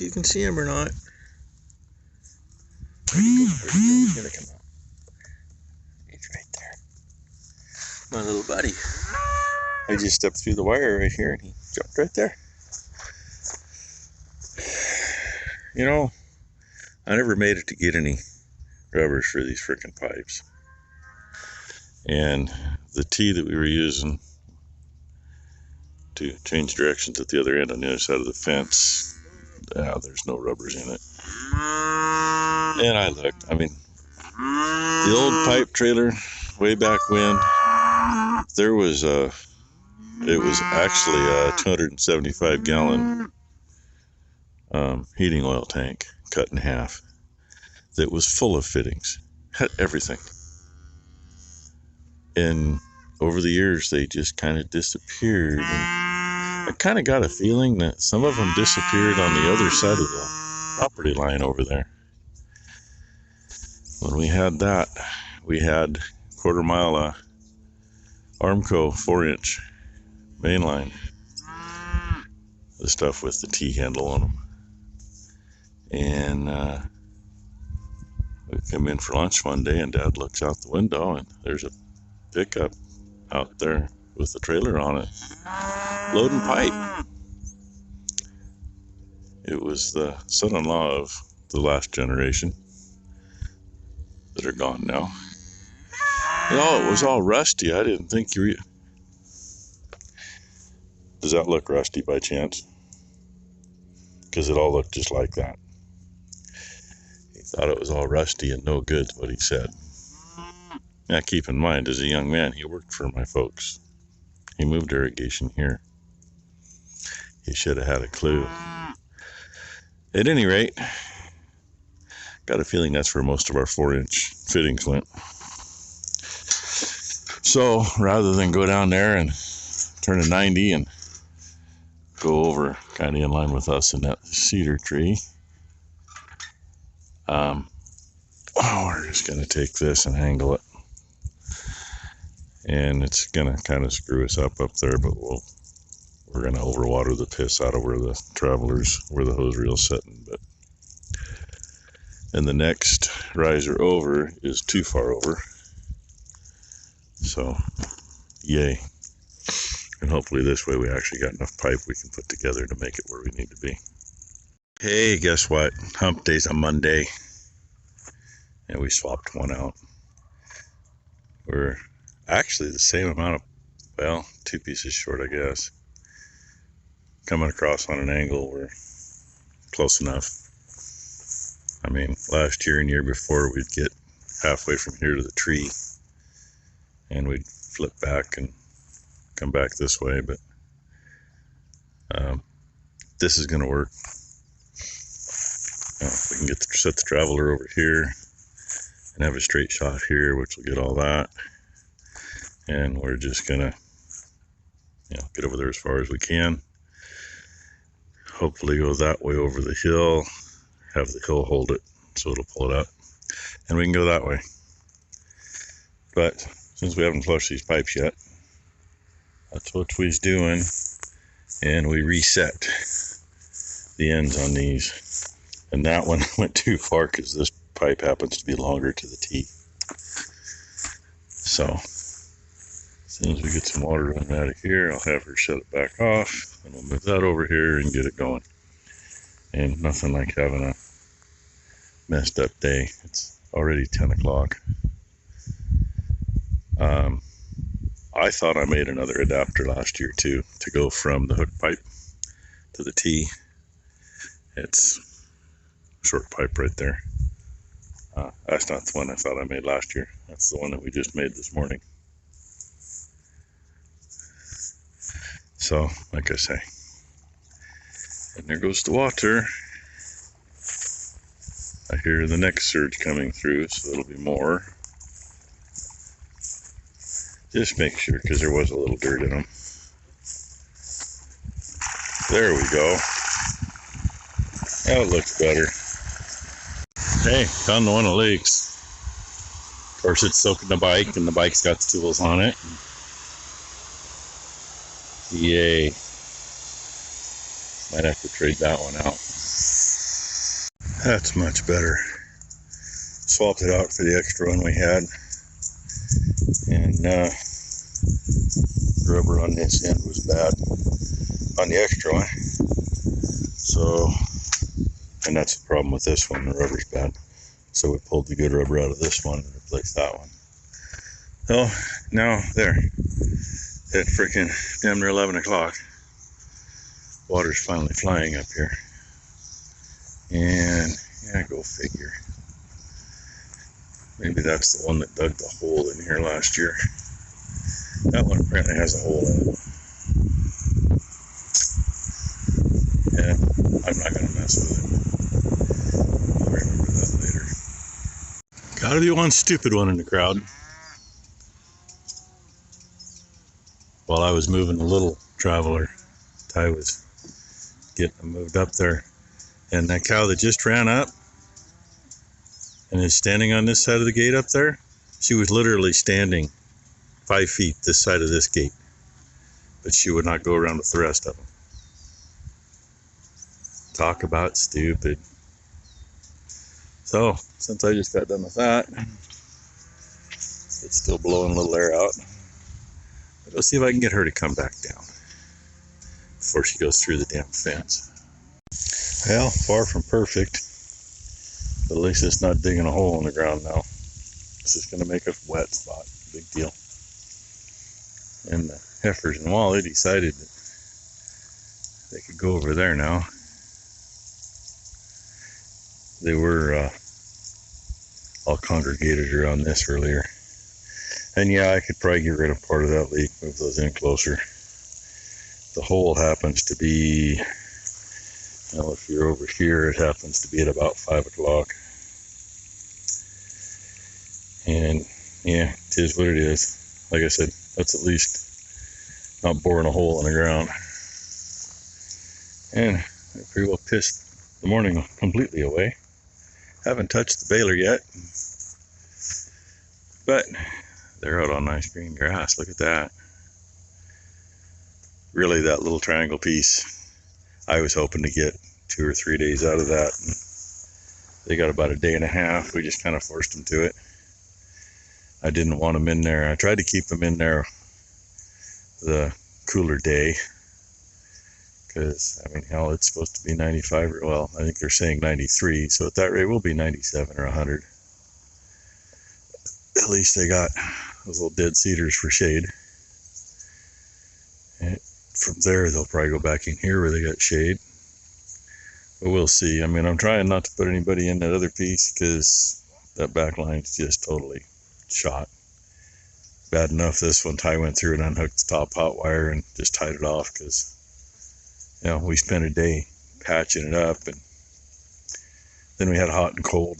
if you can see him or not. Where'd he go? Where'd he go? He's gonna come out. He's right there. My little buddy. I just stepped through the wire right here and he jumped right there. You know, I never made it to get any rubbers for these frickin' pipes. And the T that we were using to change directions at the other end on the other side of the fence, there's no rubbers in it. And I looked, I mean, the old pipe trailer way back when, there was it was actually a 275 gallon heating oil tank cut in half that was full of fittings, had everything. And over the years they just kind of disappeared, and I kind of got a feeling that some of them disappeared on the other side of the property line over there. When we had that, we had quarter-mile Armco 4-inch main line, the stuff with the T-handle on them. And we come in for lunch one day and Dad looks out the window and there's a pickup out there with the trailer on it, loading pipe. It was the son-in-law of the last generation that are gone now. Oh, it was all rusty. I didn't think you were... Does that look rusty by chance? Because it all looked just like that. He thought it was all rusty and no good, what he said. Now keep in mind, as a young man, he worked for my folks. He moved irrigation here. He should have had a clue. At any rate, got a feeling that's where most of our 4-inch fittings went. So rather than go down there and turn a 90 and go over kind of in line with us in that cedar tree, we're just going to take this and angle it. And it's going to kind of screw us up there, but we're going to overwater the piss out of where the hose reel's sitting. And the next riser over is too far over. So, yay. And hopefully this way we actually got enough pipe we can put together to make it where we need to be. Hey, guess what? Hump day's a Monday. And we swapped one out. We're actually the same amount of, well, 2 pieces short, I guess. Coming across on an angle, we're close enough. I mean, last year and year before, we'd get halfway from here to the tree and we'd flip back and come back this way, but this is going to work. We can set the traveler over here and have a straight shot here, which will get all that. And we're just going to get over there as far as we can. Hopefully go that way over the hill, have the hill hold it so it'll pull it up, and we can go that way. But since we haven't flushed these pipes yet, that's what we's doing, and we reset the ends on these. And that one went too far because this pipe happens to be longer to the T. So as soon as we get some water running out of here, I'll have her shut it back off, and we'll move that over here and get it going. And nothing like having a messed up day. It's already 10 o'clock. I thought I made another adapter last year too, to go from the hook pipe to the T. It's a short pipe right there. That's not the one I thought I made last year. That's the one that we just made this morning. So, like I say, and there goes the water. I hear the next surge coming through, so it'll be more. Just make sure, because there was a little dirt in them. There we go. That looks better. Hey, found one of the lakes. Of course, it's soaking the bike, and the bike's got the tools on it. Yay. Might have to trade that one out. That's much better. Swapped it out for the extra one we had. And rubber on this end was bad on the extra one. So, and that's the problem with this one, the rubber's bad. So we pulled the good rubber out of this one and replaced that one. So now there, at freaking damn near 11 o'clock, water's finally flying up here. And yeah, go figure. Maybe that's the one that dug the hole in here last year. That one apparently has a hole in it. Yeah, I'm not going to mess with it. I'll remember that later. Gotta be one stupid one in the crowd. While I was moving the little traveler, Ty was getting them moved up there. And that cow that just ran up and is standing on this side of the gate up there, she was literally standing 5 feet this side of this gate. But she would not go around with the rest of them. Talk about stupid. So, since I just got done with that, it's still blowing a little air out. But let's see if I can get her to come back down before she goes through the damn fence. Well, far from perfect, but at least it's not digging a hole in the ground now. It's just going to make a wet spot. Big deal. And the heifers and Wally decided that they could go over there now. They were all congregated around this earlier. And yeah, I could probably get rid of part of that leak, move those in closer. The hole happens to be, well, if you're over here, it happens to be at about 5 o'clock. And yeah, it is what it is. Like I said, that's at least not boring a hole in the ground. And I pretty well pissed the morning completely away. Haven't touched the baler yet, but they're out on nice green grass. Look at that. Really, that little triangle piece, I was hoping to get 2 or 3 days out of that. And they got about a day and a half. We just kind of forced them to it. I didn't want them in there. I tried to keep them in there the cooler day. Because, I mean, hell, it's supposed to be 95, or, well, I think they're saying 93, so at that rate, we'll be 97 or 100. At least they got those little dead cedars for shade. And from there, they'll probably go back in here where they got shade. But we'll see. I mean, I'm trying not to put anybody in that other piece, because that back line's just totally shot. Bad enough this one, Ty went through and unhooked the top hot wire and just tied it off, because you know, we spent a day patching it up, and then we had hot and cold,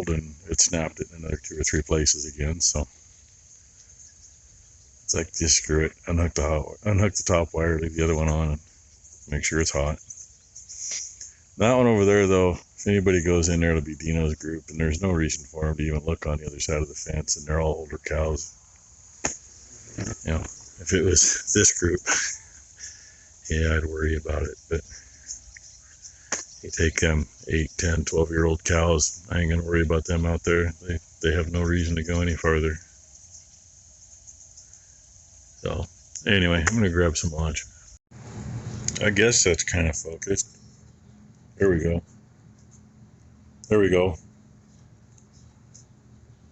and it snapped it in another 2 or 3 places again. So it's like, just screw it. Unhook the top wire, leave the other one on, and make sure it's hot. That one over there, though, if anybody goes in there, it'll be Dino's group, and there's no reason for them to even look on the other side of the fence, and they're all older cows. You know, if it was this group, yeah, I'd worry about it, but you take them 8, 10, 12-year-old cows, I ain't gonna worry about them out there. They have no reason to go any farther. So, anyway, I'm gonna grab some lunch. I guess that's kind of focused. There we go. There we go.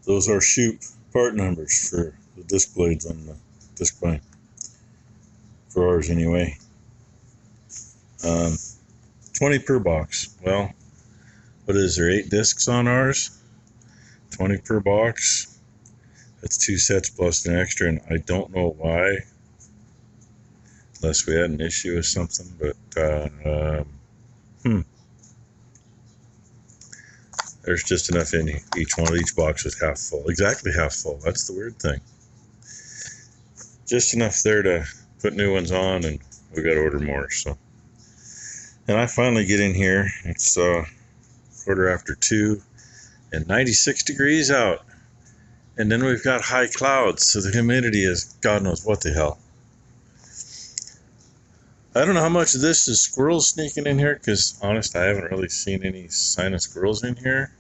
Those are chute part numbers for the disc blades on the disc vine. For ours, anyway. 20 per box. Well, what is there, 8 discs on ours? 20 per box. That's 2 sets plus an extra, and I don't know why, unless we had an issue with something, but there's just enough in each one. Each box is half full, exactly half full. That's the weird thing. Just enough there to put new ones on, and we got to order more. So, and I finally get in here. It's 2:15 and 96 degrees out, and then we've got high clouds, so the humidity is God knows what the hell. I don't know how much of this is squirrels sneaking in here, because honest, I haven't really seen any sign of squirrels in here.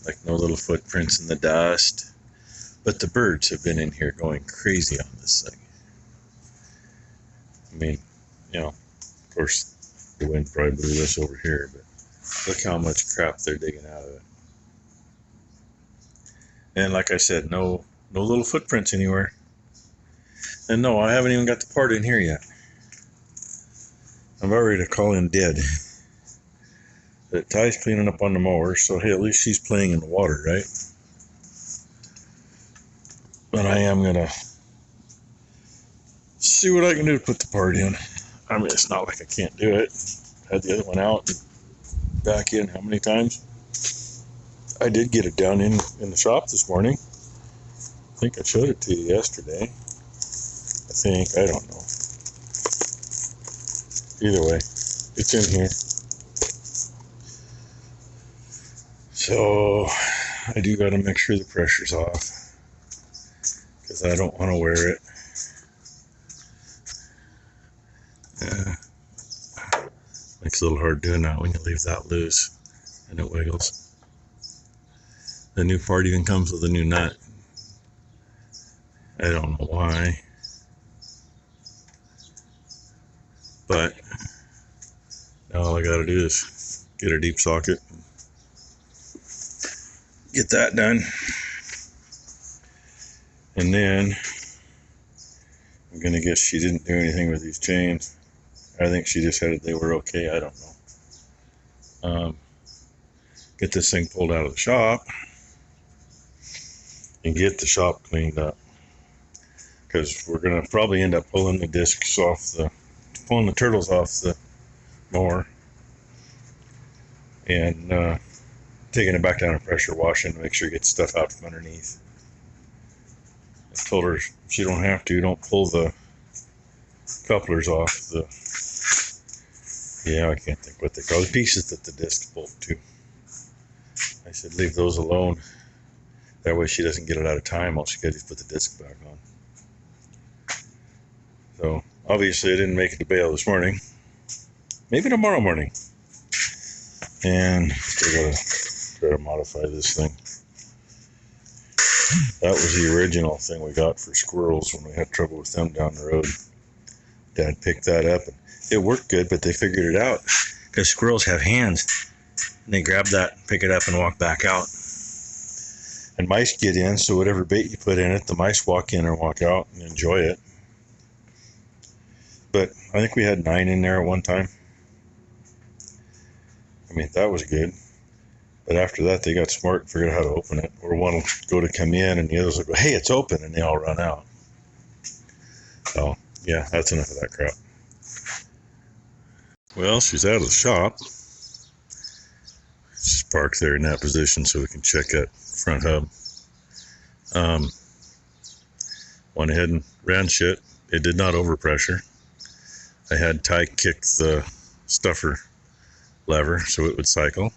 Like no little footprints in the dust. But the birds have been in here going crazy on this thing. I mean, you know, of course, the wind probably blew this over here, but look how much crap they're digging out of it. And like I said, no little footprints anywhere. And no, I haven't even got the part in here yet. I'm about ready to call in dead. But Ty's cleaning up on the mower, so hey, at least she's playing in the water, right? But I am gonna see what I can do to put the part in. I mean, it's not like I can't do it. Had the other one out and back in how many times? I did get it down in the shop this morning. I think I showed it to you yesterday. I don't know. Either way, it's in here. So I do got to make sure the pressure's off, because I don't want to wear it. Makes it a little hard doing that when you leave that loose and it wiggles. The new part even comes with a new nut. I don't know why, but now all I gotta do is get a deep socket, get that done, and then I'm gonna guess she didn't do anything with these chains. I think she decided they were okay. I don't know. Get this thing pulled out of the shop and get the shop cleaned up, because we're gonna probably end up pulling the discs off pulling the turtles off the mower and taking it back down and pressure washing to make sure it gets stuff out from underneath. I told her she don't have to, don't pull the couplers off I can't think what they call the pieces that the discs bolt to. I said leave those alone. That way she doesn't get it out of time. All she got to do is put the disc back on. So obviously I didn't make it to bale this morning. Maybe tomorrow morning. And still gotta try to modify this thing. That was the original thing we got for squirrels when we had trouble with them down the road. Dad picked that up and it worked good, but they figured it out because squirrels have hands. And they grab that, pick it up, and walk back out. And mice get in, so whatever bait you put in it, the mice walk in or walk out and enjoy it. But I think we had 9 in there at one time. I mean, that was good. But after that, they got smart and figured out how to open it. Or one will go to come in, and the others will go, hey, it's open, and they all run out. So, yeah, that's enough of that crap. Well, she's out of the shop. She's parked there in that position so we can check that front hub. Went ahead and ran shit. It did not overpressure. I had Ty kick the stuffer lever so it would cycle.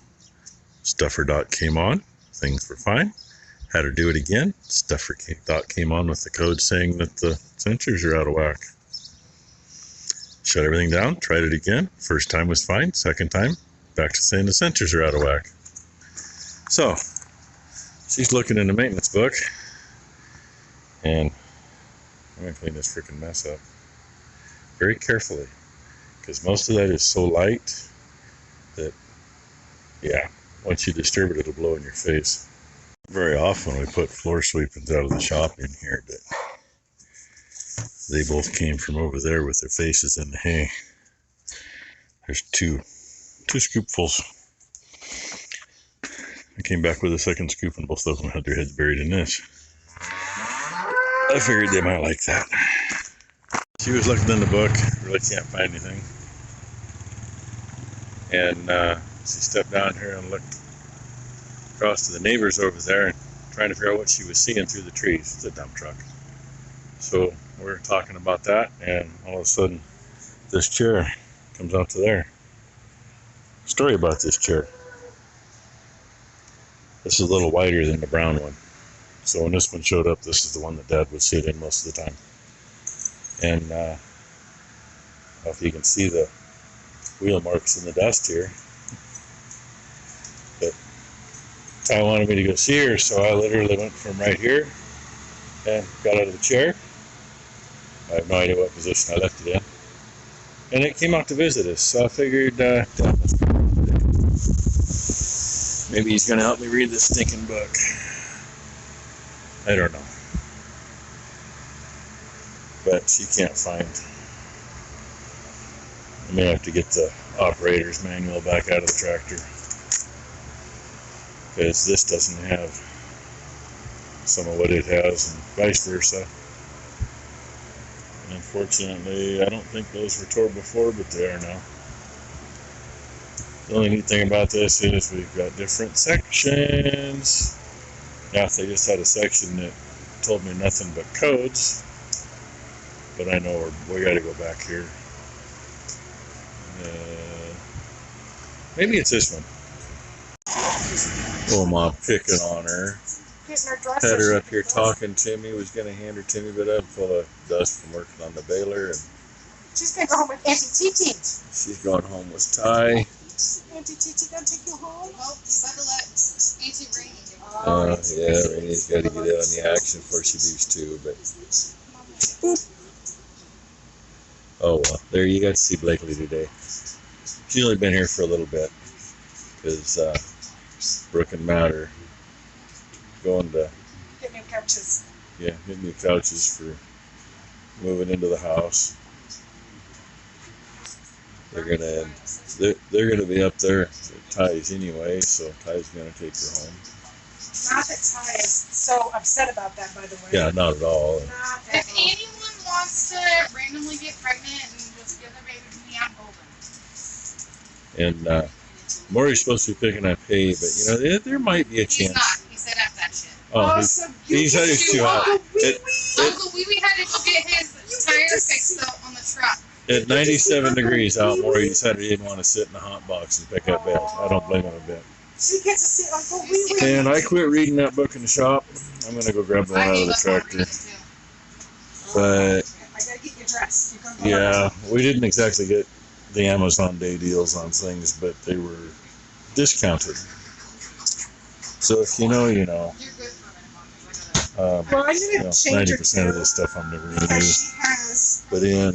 Stuffer dot came on. Things were fine. Had her do it again. Stuffer dot came on with the code saying that the sensors are out of whack. Shut everything down, tried it again. First time was fine. Second time, back to saying the sensors are out of whack. So, she's looking in the maintenance book, and I'm going to clean this freaking mess up very carefully, because most of that is so light that, yeah, once you disturb it, it'll blow in your face. Very often we put floor sweepings out of the shop in here, but they both came from over there with their faces in the hay. There's two scoopfuls. I came back with a second scoop and both of them had their heads buried in this. I figured they might like that. She was looking in the book, really can't find anything. And she stepped down here and looked across to the neighbors over there and trying to figure out what she was seeing through the trees. It's a dump truck. So we're talking about that, and all of a sudden this chair comes out to there. Story about this chair. This is a little wider than the brown one. So when this one showed up, this is the one that Dad would sit in most of the time. And know if you can see the wheel marks in the dust here. But Ty wanted me to go see her, so I literally went from right here and got out of the chair. I have no idea what position I left it in. And it came out to visit us, so I figured maybe he's going to help me read this stinking book. I don't know. But she can't find. I may have to get the operator's manual back out of the tractor, because this doesn't have some of what it has, and vice versa. And unfortunately, I don't think those were tore before, but they are now. The only neat thing about this is we've got different sections. Now, if they just had a section that told me nothing but codes, but I know we got to go back here. Maybe it's this one. Oh, Mom, picking on her. Had her up here talking to me. Was going to hand her to me, but I'm full of dust from working on the baler. And she's going to go home with Auntie Titi. She's going home with Ty. Auntie Titi going to take you home? Oh, you better let Auntie Rainey do it. Yeah, Rainey's got to get in on the action before she leaves too. But oh well, there you got to see Blakely today. She's only been here for a little bit because Brooke and Matt are going to get new couches. Yeah, get new couches for moving into the house. They're gonna be up there at Ty's anyway, so Ty's gonna take her home. Not that Ty is so upset about that, by the way. Yeah, not at all. If anyone wants to randomly get pregnant and just give their baby to me, I'm open. And Maury's supposed to be picking up hay, but you know there might be a chance. He's not. He said F that shit. Oh, he's had his too hot. Uncle Wee Wee had to go get his tire fixed though on the truck. At 97 degrees out, Maury decided he didn't want to sit in the hot box and pick up bales. I don't blame him a bit. She gets to see Uncle Wee Wee. And I quit reading that book in the shop. I'm gonna go grab the one out of the tractor. But I gotta get you dressed. yeah, we didn't exactly get the Amazon Day deals on things, but they were discounted. So if you know, you know. You're good for well, I'm gonna change 90% of this stuff I'm never gonna use. She has But in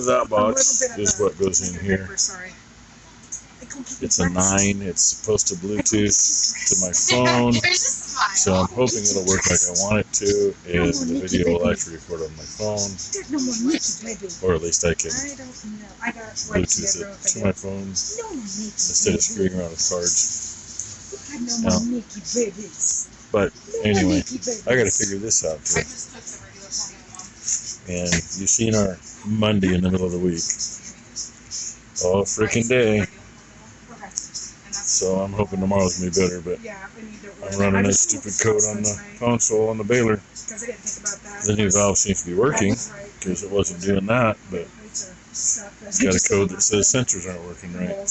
that box is what goes in here. Sorry. It's a 9. It's supposed to Bluetooth to my phone. So I'm hoping it'll work like I want it to, and the video will actually record on my phone. Or at least I can Bluetooth it to my phone instead of screwing around with cards. No. But anyway, I gotta figure this out too. And you've seen our Monday in the middle of the week. All freaking day. So I'm hoping tomorrow's gonna be better, but I'm running that stupid code on the console on the baler. The new valve seems to be working because it wasn't doing that, but it's got a code that says sensors aren't working right.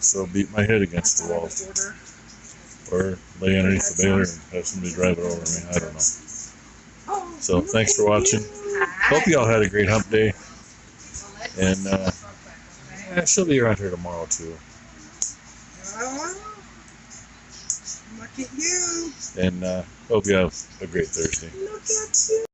So beat my head against the wall. Or lay underneath the baler and have somebody drive it over me. I don't know. So thanks for watching. Hope you all had a great hump day. And she'll be around here tomorrow too. Look at you. And hope you have a great Thursday. Look at you.